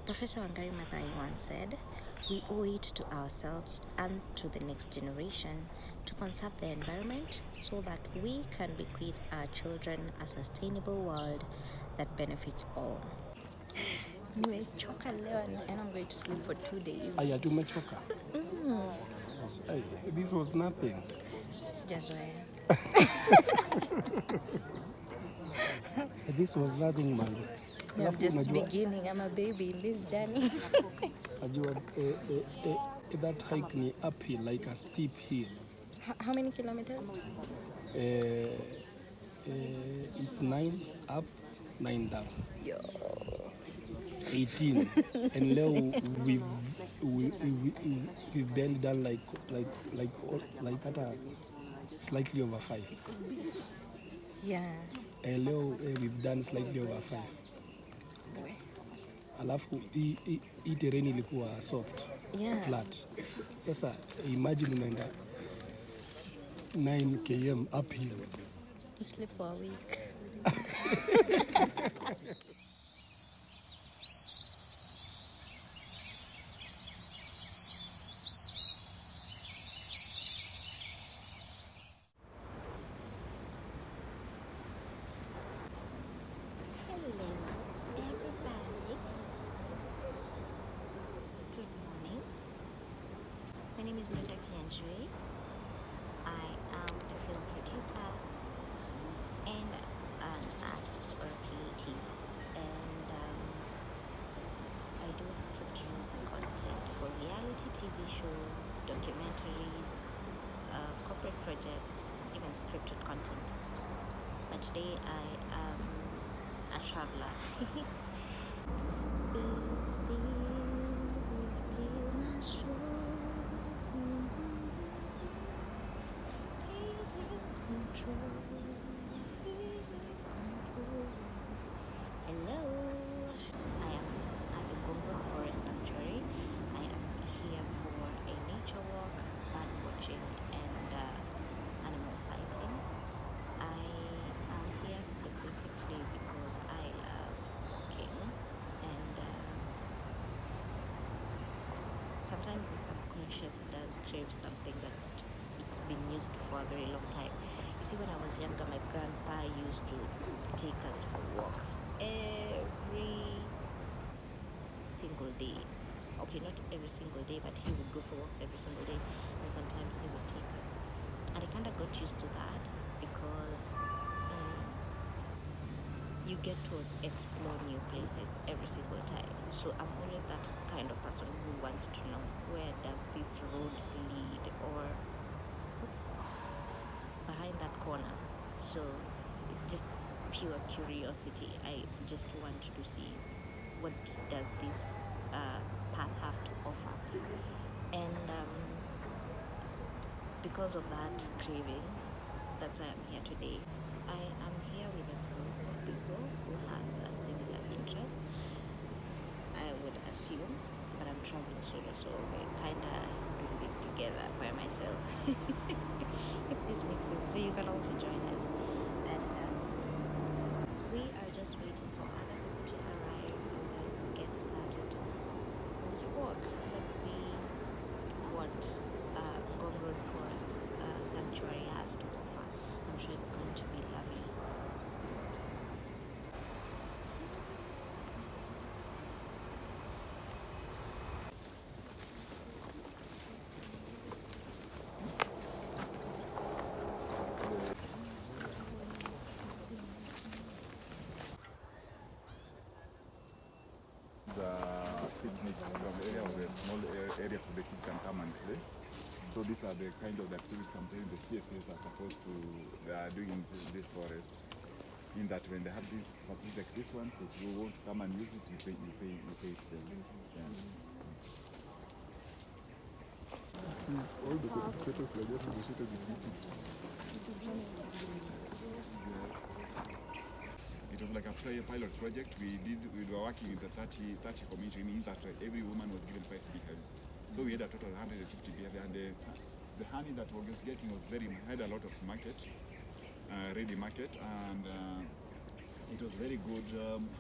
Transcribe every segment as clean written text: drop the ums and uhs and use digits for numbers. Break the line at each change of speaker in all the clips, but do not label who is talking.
Professor Wangari Maathai once said, "We owe it to ourselves and to the next generation to conserve the environment so that we can bequeath our children a sustainable world that benefits all." Nimechoka leo and I'm going to sleep for 2 days.
Aya, tumechoka. Hey, this was nothing.
Sijazoea.
This was nothing, man.
I'm just beginning. I'm a baby in this journey.
That hike ni uphill, like a steep hill.
How many kilometers?
It's 9 up, 9 down.
Yo.
18. And now we've barely done like at a slightly over 5.
Yeah.
And now we've done slightly over 5.
Boy.
Alafu hii terrain ilikuwa soft,
Yeah.
flat. Sasa imagine unaenda 9 km uphill.
You sleep for a week. My name is Nita Kianjui. I am a film producer and an artist or a creative, and I do produce content for reality TV shows, documentaries, corporate projects, even scripted content. But today I am a traveler. Be still my soul. He's in control. Hello, I am at the Ngong Forest Sanctuary. I am here for a nature walk, bird watching, and animal sighting. I am here specifically because I love walking, and sometimes the subconscious does crave something that it's been used to for a very long time. You see, when I was younger, my grandpa used to take us for walks every single day. Okay, not every single day, but he would go for walks every single day, and sometimes he would take us. And I kind of got used to that because you get to explore new places every single time. So I'm always that kind of person who wants to know, where does this road lead, or what's behind that corner. So it's just pure curiosity. I just want to see, what does this path have to offer. And because of that craving, that's why I'm here today. I am here with a group of people who have a similar interest, I would assume, but I'm traveling solo, so we're kind of doing this together by myself. If this makes sense. So you can also join us. And we are just waiting for other people to arrive, and then we'll get started on this walk. Let's see what Ngong Road Forest Sanctuary has to offer. I'm sure it's going to be lovely.
Picnic from the area of a small area for the kids can come and play. So these are the kind of activities sometimes the CFAs are supposed to, they are doing in this forest. In that when they have these facilities like this one, so if you want to come and use it, you pay it them. Yeah. All the photos were just associated with this. It was like a pilot project we were working with the 30 community, meaning that every woman was given 5 beehives. So we had a total of 150 beehives, and the honey that we was getting had a lot of market, ready market, and it was very good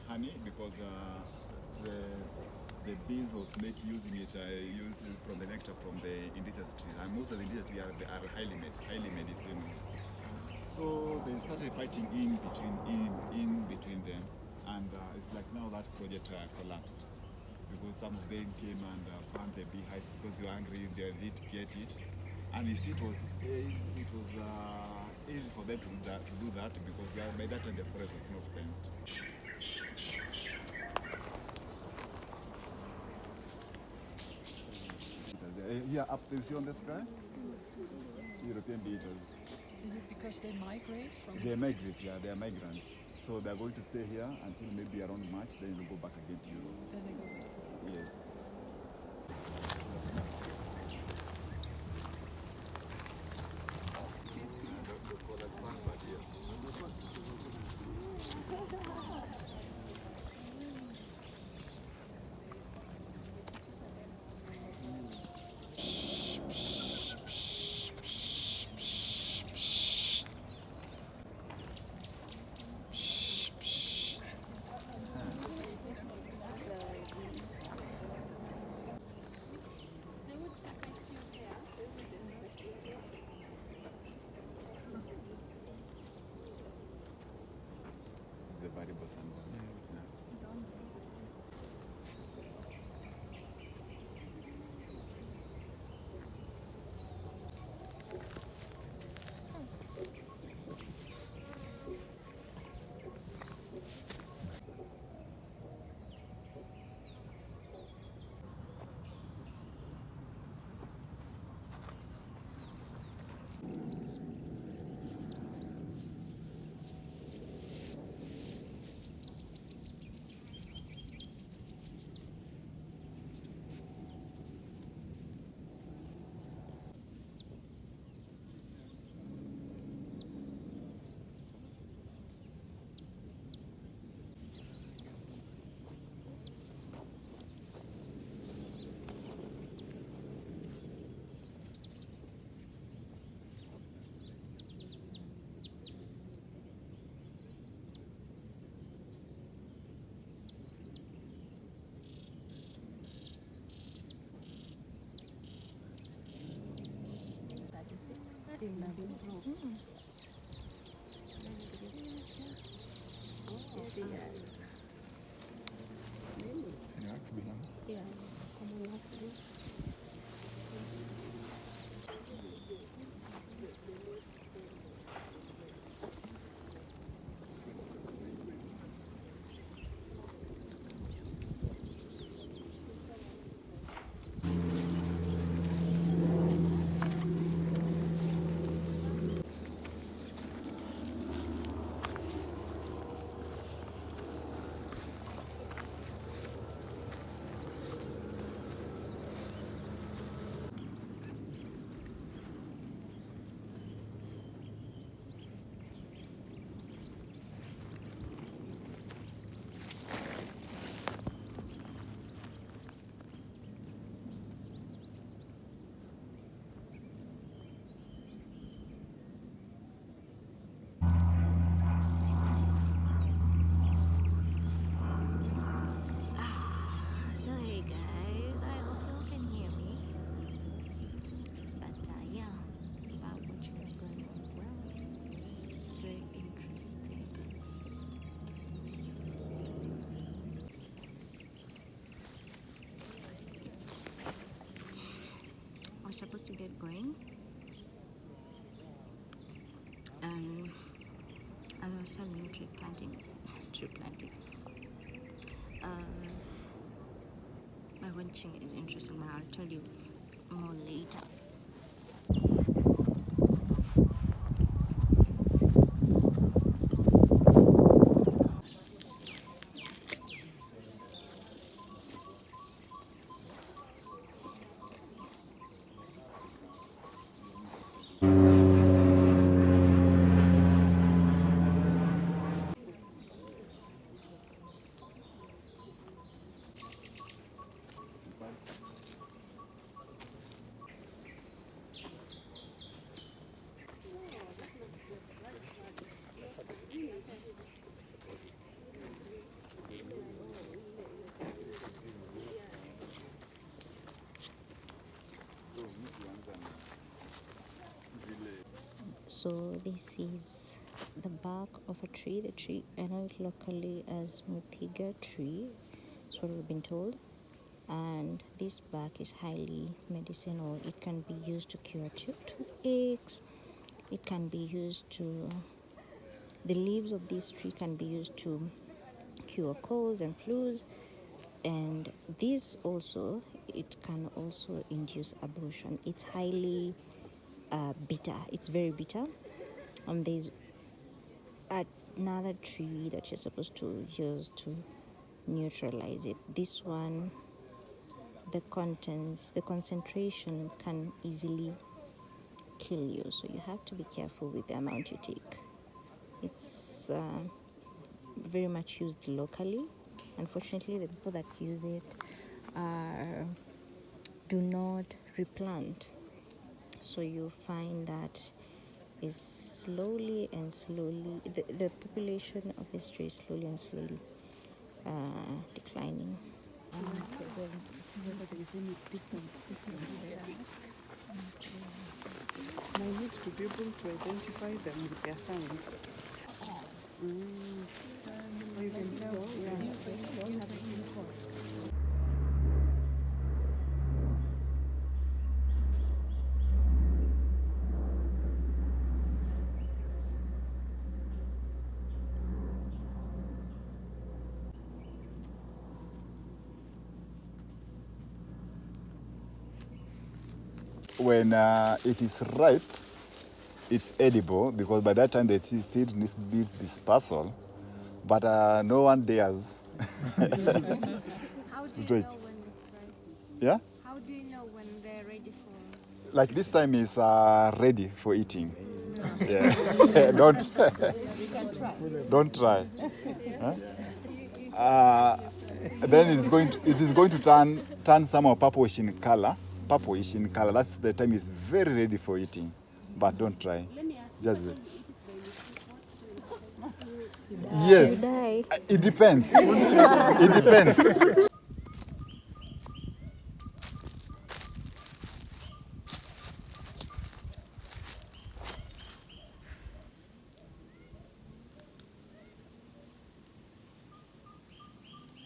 honey because the bees was using it, used from the nectar from the indigenous tree, and most of the indigenous tree are highly medicinal. So they started fighting in between them, and it's like now that project collapsed because some of them came and burned the beehives because they were angry, they didn't get it. And you see, it was easy for them to do that because by that time the forest was not fenced. Here up there, you see on the sky? European beetles.
Is it because they migrate from?
They migrate, yeah, they are migrants. So they're going to stay here until maybe around March, then they'll go back again to Europe.
Then they go back to
Yes. The variable sunburn. Yeah.
So hey guys, I hope you all can hear me. But yeah, bird watching is going on well. Very interesting. We're supposed to get going. As I was telling you, tree planting. My winching is interesting, but I'll tell you more later. So this is the bark of a tree. The tree, I know it locally as Muthiga tree, that's what we've been told. And this bark is highly medicinal. It can be used to cure toothaches. It can be used to, the leaves of this tree can be used to cure colds and flus. And this also, it can also induce abortion. It's highly bitter. It's very bitter. There's another tree that you're supposed to use to neutralize it. This one, the concentration can easily kill you, so you have to be careful with the amount you take. It's very much used locally. Unfortunately, the people that use it do not replant, so you find that is slowly and slowly the population of this tree is slowly and slowly declining.
Whether there is any difference between them. I need to be able to identify them with their sounds. You can tell,
When it is ripe, it's edible because by that time the seed needs dispersal, but no one dares.
How do you know when it's ready?
Yeah?
How do you know when they're ready for?
Like this time is ready for eating. Yeah. Don't try. Huh? Then it is going to turn somehow purplish in color. That's the time it's very ready for eating. But don't try. Just wait. Yes. It depends. It depends.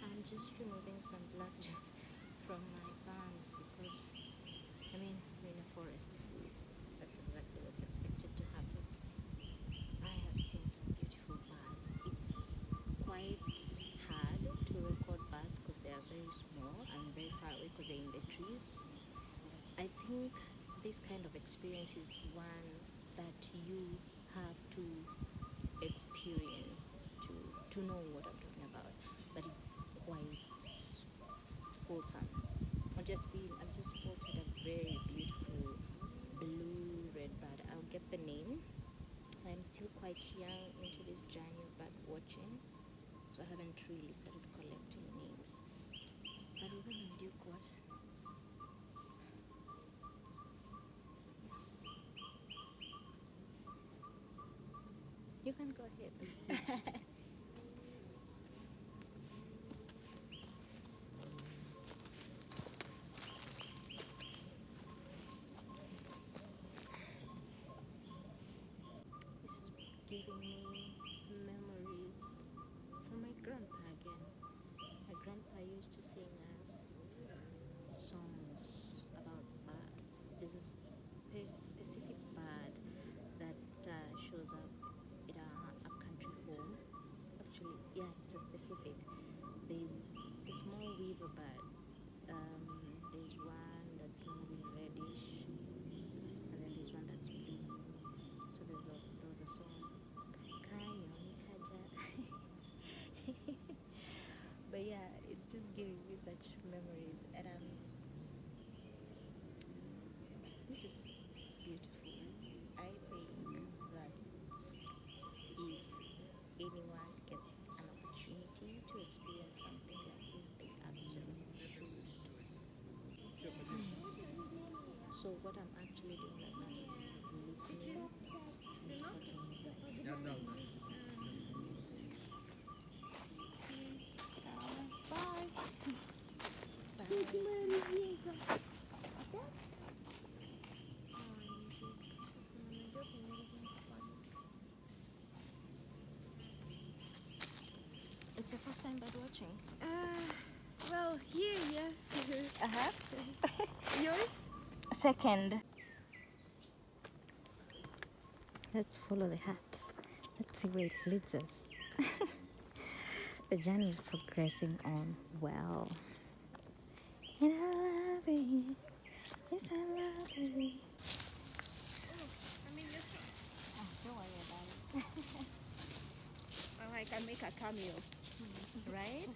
I'm just removing some blood from my bangs because, I mean, we're in a forest. That's exactly what's expected to happen. I have seen some beautiful birds. It's quite hard to record birds because they are very small and very far away because they're in the trees. I think this kind of experience is one that you have to experience to know what I'm talking about, but it's quite wholesome. I've just spotted a very beautiful blue red bird. I'll get the name. I'm still quite young into this journey of bird watching, so I haven't really started collecting names, but we will in due course. You can go ahead. This is giving me memories from my grandpa again. My grandpa used to sing us songs about birds. There's a specific bird that shows up in our upcountry home. Actually, yeah, it's a specific. There's the small weaver bird. There's one that's normally reddish, and then there's one that's blue. So there was a song, Kanyoni Kaja. But yeah, it's just giving me such memories, and this is beautiful. I think that if anyone gets an opportunity to experience something like this, they absolutely should. So what I'm actually doing right now is just listening and spotting watching?
Well, here, yes. Yours?
Second. Let's follow the hat. Let's see where it leads us. The journey is progressing on well. And I love it. Yes, I love it. Oh, don't worry about it.
Well, I can make a cameo.
Right?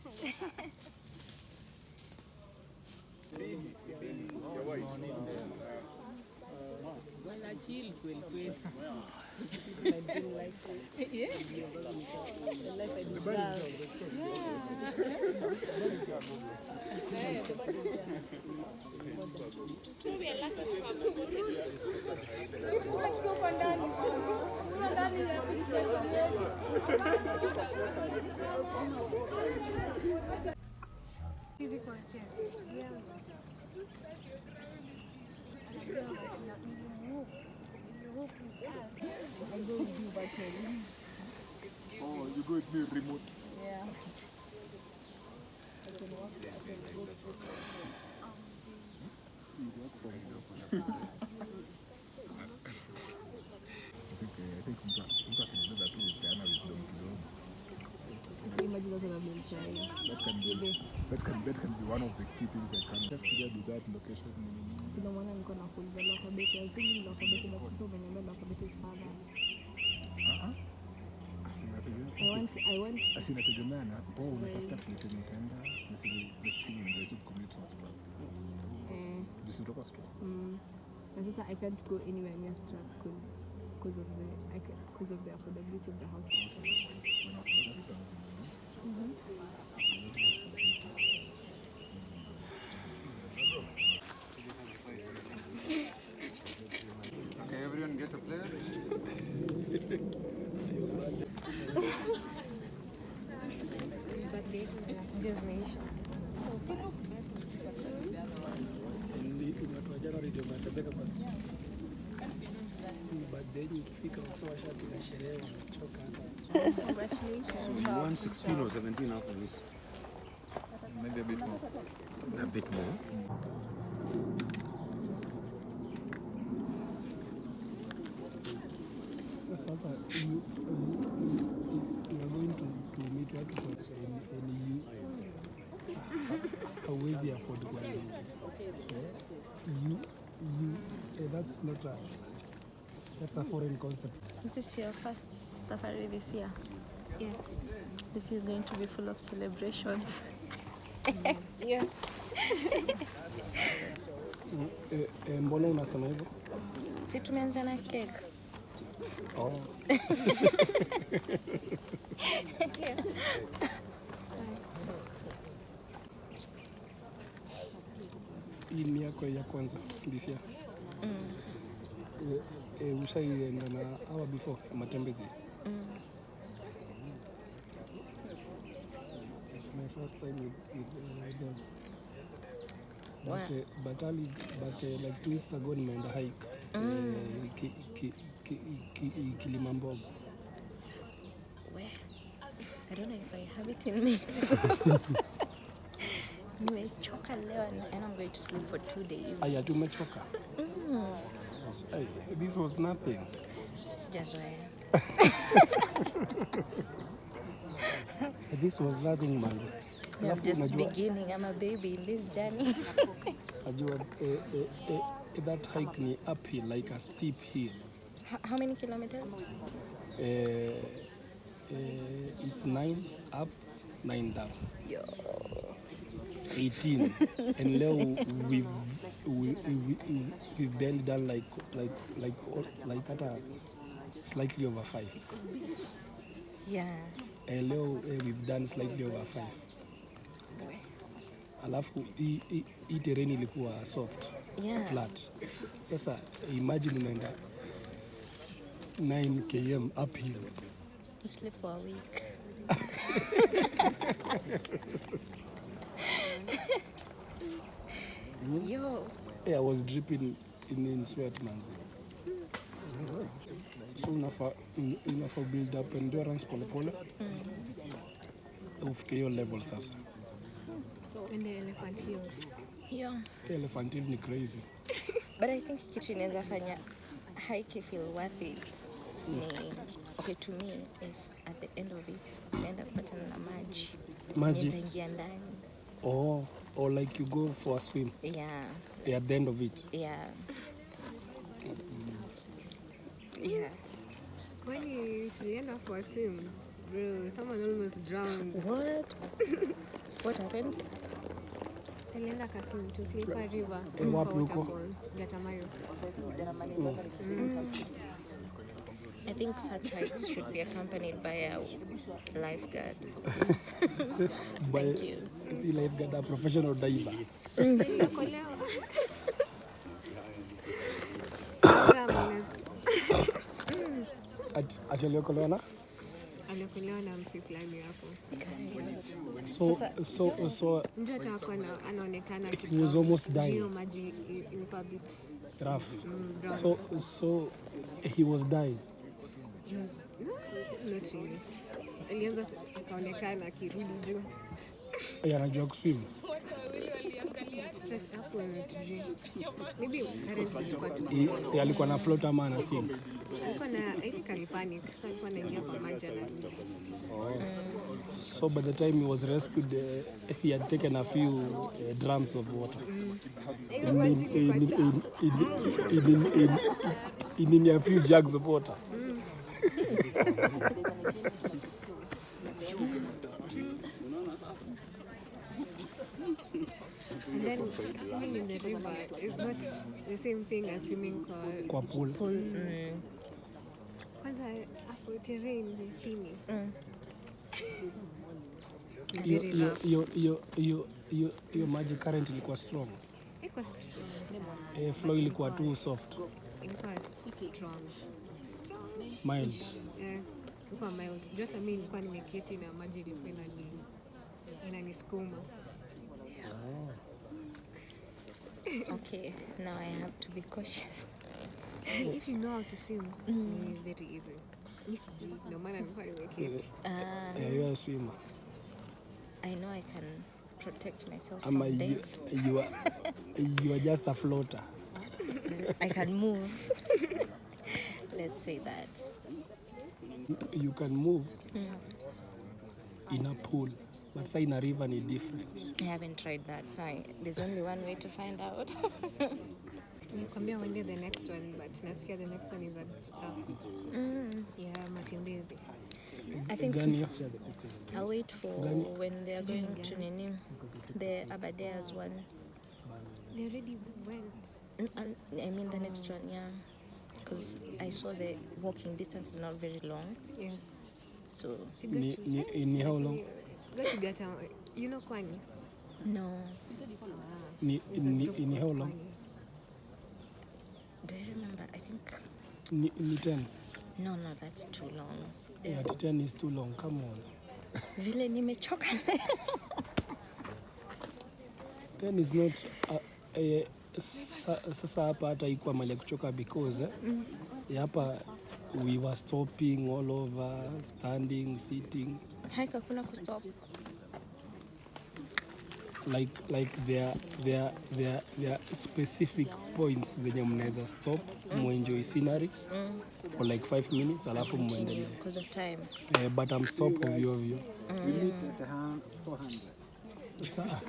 Oh, you go with me remote.
Yeah.
I think mtu akibeba tu ukiana wisdom kidogo. That can be one of the key things that can just figure desired location.
I want.
Asinategemea na unatafuta place yenye utaenda basically in the commute as well. Just kutoka store.
And since I can't go anywhere near Stratford because of the affordability of the house.
Okay, everyone get a plate.
Watu wa Januari ndio wanateseka kwa sababu birthday ikifika washapiga sherehe wanachoka hata.
Congratulations.
So you want 16 or 17 after this?
Maybe a bit more.
A bit more?
Sasa you are going to meet watu in hauwezi afford kwa hiyo. That's a foreign concept.
This is your first safari this year.
Yeah.
This is going to be full of celebrations.
Yes.
Mbona unasema hivyo?
Si tumeanza na cake.
Oh. Hii ni yako ya kwanza this year. Ushaienda na hour before matembezi? It's my first time with them. But like 2 weeks ago nimeenda hike Kilimambogo.
Where? I don't know if I have it in me. Nimechoka leo and I'm going to sleep for 2 days.
Aya, tumechoka. Hey, this was nothing.
Sijazoea.
This was nothing, man.
I'm just beginning. I'm a baby in this journey.
That hike ni uphill, like a steep hill.
How many kilometers?
It's 9 up, 9 down.
Yo.
18. And leo we've then done like at a slightly over 5.
Yeah.
And leo we've done slightly over 5. Alafu hii terrain ilikuwa soft,
Yeah.
flat. Sasa imagine unaenda 9 km uphill.
You sleep for a week. Yo.
Yeah, I was dripping in sweat, man. So enough build up endurance pole pole. ufike hiyo level sasa.
So in the elephant hills.
Yeah.
Elephant hill ni crazy.
But I think kitu inaweza fanya hike feel worth it ni okay to me if at the end of it naenda kupatana na maji.
Maji?
Nitaingia ndani.
Oh, or like you go for a swim.
Yeah.
At the end of it.
Yeah. Yeah.
Kwani tulienda for a swim? Bro, someone almost drowned.
What? What happened?
Tulienda kaswim tu, silikuwa river.
Wapi huko?
Waterfall, Gatamayo.
I think such hikes should be accompanied by a lifeguard. Thank you.
See lifeguard, a professional diver.
Niliokolewa.
Aliokolewa na?
Aliokolewa na msi fulani hapo.
So
Ndio hata hakuwa anaonekana
he was almost dying.
hiyo maji ilikuwa bit
Rough.
brown.
So he was dying.
He was, no, not really. Alianza akaonekana akirudi juu.
Yeye anajua kuswim.
Sasa hapo ametujui. Maybe currents ilikuwa tu.
Yeye alikuwa na float ama ana sink.
Alikuwa na, I think alipanic. Sasa alikuwa anaingia kwa maji anarudi.
So by the time he was rescued, he had taken a few drums of water. In a few jugs of water.
And then swimming in the river is not the same thing as swimming
Kwa pool.
kwanza hapo terrain ya chini.
Hiyo maji current ilikuwa strong.
Iko strong.
Flow ilikuwa too soft.
Ilikuwa strong.
Mild.
Ilikuwa mild. Juu hata mimi nilikuwa nimeketi na maji ilikuwa inanisukuma.
Okay, now I have to be cautious.
See, if you know how to swim, it's very easy. No maana nilikuwa nimeketi.
You are a swimmer.
I know I can protect myself
Ama
from death.
you are just a floater.
I can move. Let's say that.
You can move in a pool, but say in a river ni different.
I haven't tried that, so there's only one way to find out.
Nimekwambia uende the next one, but nasikia the next one is a bit tough. Yeah, matembezi.
I think
Gani?
I'll wait for when they are going to Ninim, the Abadeas one.
They already went.
I mean the next one, yeah. Because I saw the walking distance is not very long.
Yeah.
So,
Ni how long?
Go to Gatamayo. You know Kwani?
no.
Ni how long?
Do I remember? I think,
Ni 10.
no, that's too long.
Yeah, 10 is too long. Come on.
Vile nimechoka.
10 is not. Sasa hapa hata ikuwa mali ya kuchoka because hapa we were stopping all over, standing, sitting.
Haika kuna kustop.
Like there are specific points zenye mnaweza stop muenjoy scenery for like 5 minutes alafu muendelee.
Because of time.
But I'm stop ovyo.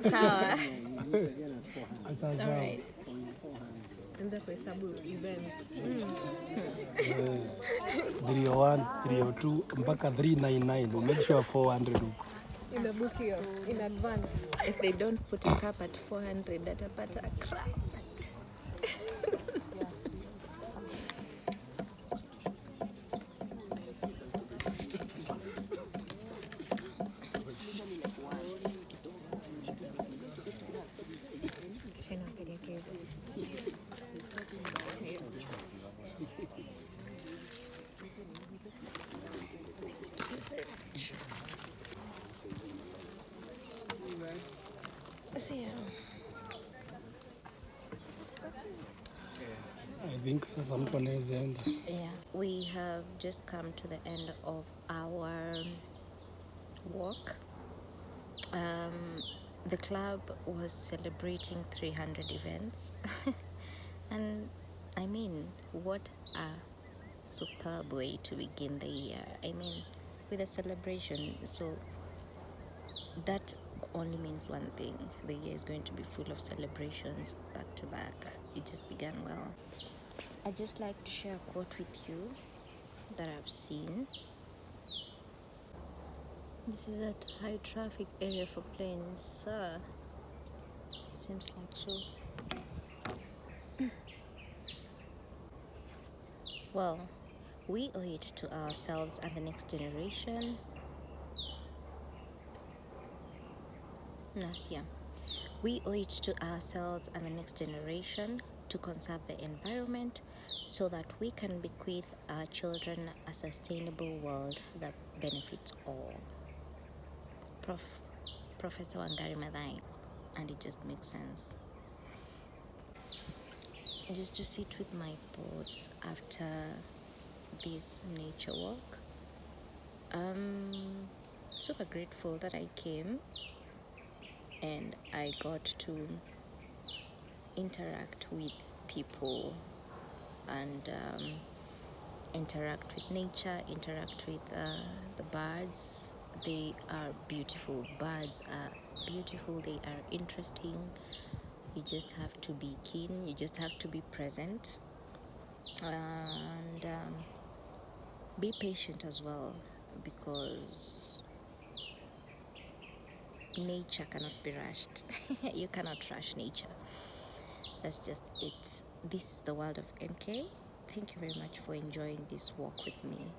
Sawa.
Sasa
Alright.
Anza kuhesabu events.
301, 302 mpaka 399. Make sure 400 huko.
In the book here, in advance.
If they don't put a cap at 400, datapata a crap. So yeah.
I think sasa mko naweza enda.
Yeah, we have just come to the end of our walk. The club was celebrating 300 events. And I mean, what a superb way to begin the year. I mean, with a celebration. So that only means one thing: the year is going to be full of celebrations back to back. It just began well. I'd just like to share a quote with you that I've seen. This is a high traffic area for planes. Seems like so. Well, we owe it to ourselves and the next generation. We owe it to ourselves and the next generation to conserve the environment so that we can bequeath our children a sustainable world that benefits all. Professor Wangari Maathai, and it just makes sense. Just to sit with my thoughts after this nature walk. I'm super grateful that I came and I got to interact with people and interact with nature, interact with the birds. They are beautiful. Birds are beautiful. They are interesting. You just have to be keen. You just have to be present. And be patient as well, because nature cannot be rushed. You cannot rush nature. That's just it. This is the world of NK. Thank you very much for enjoying this walk with me.